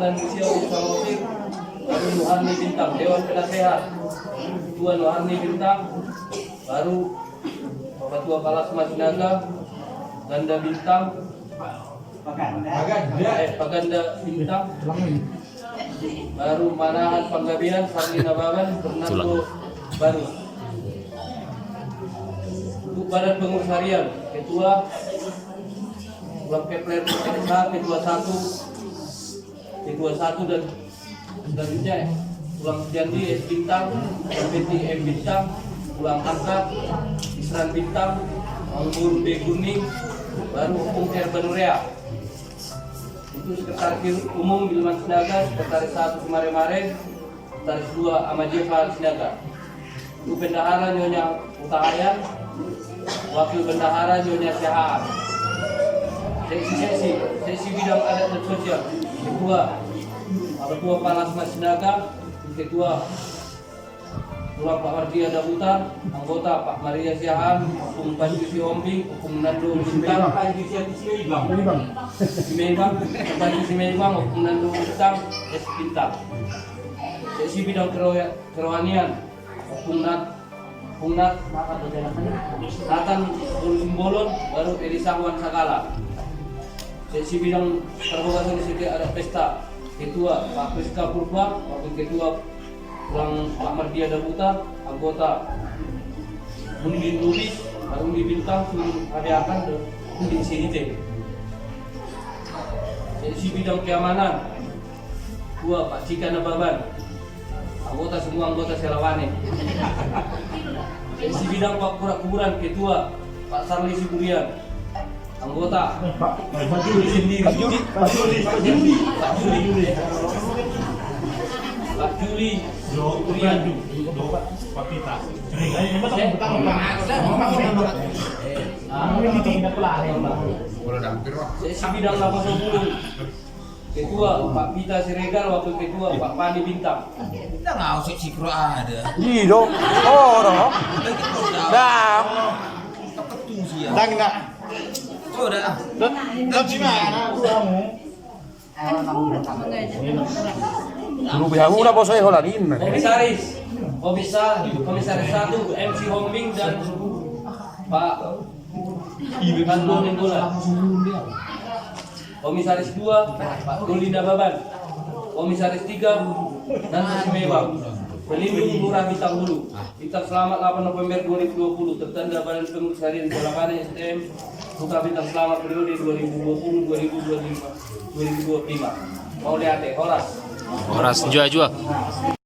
Komandan Misiau Samosir, baru Nuharni Bintang, Dewan Penasehat, Ketua Nuharni Bintang, baru Ketua Palasma Sinaga, Ganda Bintang, Paganda Bintang, baru Manahan Panggabian, Sarlina Baban, Fernando baru. Untuk Badan Pengurus Harian, Ketua Ulang Kepler Ketua 1 dan selanjutnya Ulang Sejati S Bintang, MPT M Bintang, Ulang Angka Isran Bintang, Anggur B Kuning, baru Hukum R Banurea. Untuk Sekretaris Umum Bilman Sinaga, Sekretaris 1 Mare, Sekretaris 2 Amajeva Sinaga. Untuk Bendahara Nyonya Utahayan, Wakil Bendahara Nyonya Syahaan. Seksi bidang adat dan sosial, Ketua Palasma Sinaga, Ketua Tulang Pak Mardia Dabutar, anggota Pak Maria Syahaan, Hukum Panji Hombing, Hukum Nando Bintang, Simeibang, Hukum Nando Bintang, S Bintang. Seksi bidang kerohanian, Hukum Nathan Bolon, baru Elisahwan Sakala. Seksi bidang perbuatan di ada pesta, Ketua Pak Priska Purba, Wakil Ketua Ulang Pak Mardia Dabutar, anggota Undi Nulis, Undi Bintang, Hadiakan, dan Undi CIT. Seksi bidang keamanan, Ketua Pak Cika Nababan, semua anggota Selawane. Seksi bidang Pak Kuburan, Ketua Pak Sarli Siburian, anggota Pak Juli Pak Pita. Seksi bidang Lapas Bulung, Ketua Pak Pita Siregar, Wakil Ketua Pak Pani Bintang. Kita nggak usah sikro ada. Iya dong. Oh, dong. Dah. Ketung sih ya. Dah enggak. Sudah. Dan gimana kamu? Dulu bihamu udah bos saya holarin. Komisaris 1 MC Hombing dan Pak Kando Nenggolan. Komisaris 2 Pak Ruli Nababan. Komisaris 3 Nanti Simewang. Pelindung Lurah Bintang Hulu. Bintang Selamat 8 November 2020, tertanda Badan Pengurus Harian Selawane STM, Buka Bintang Selamat periode 2020-2025. Mau lihat Horas Jua.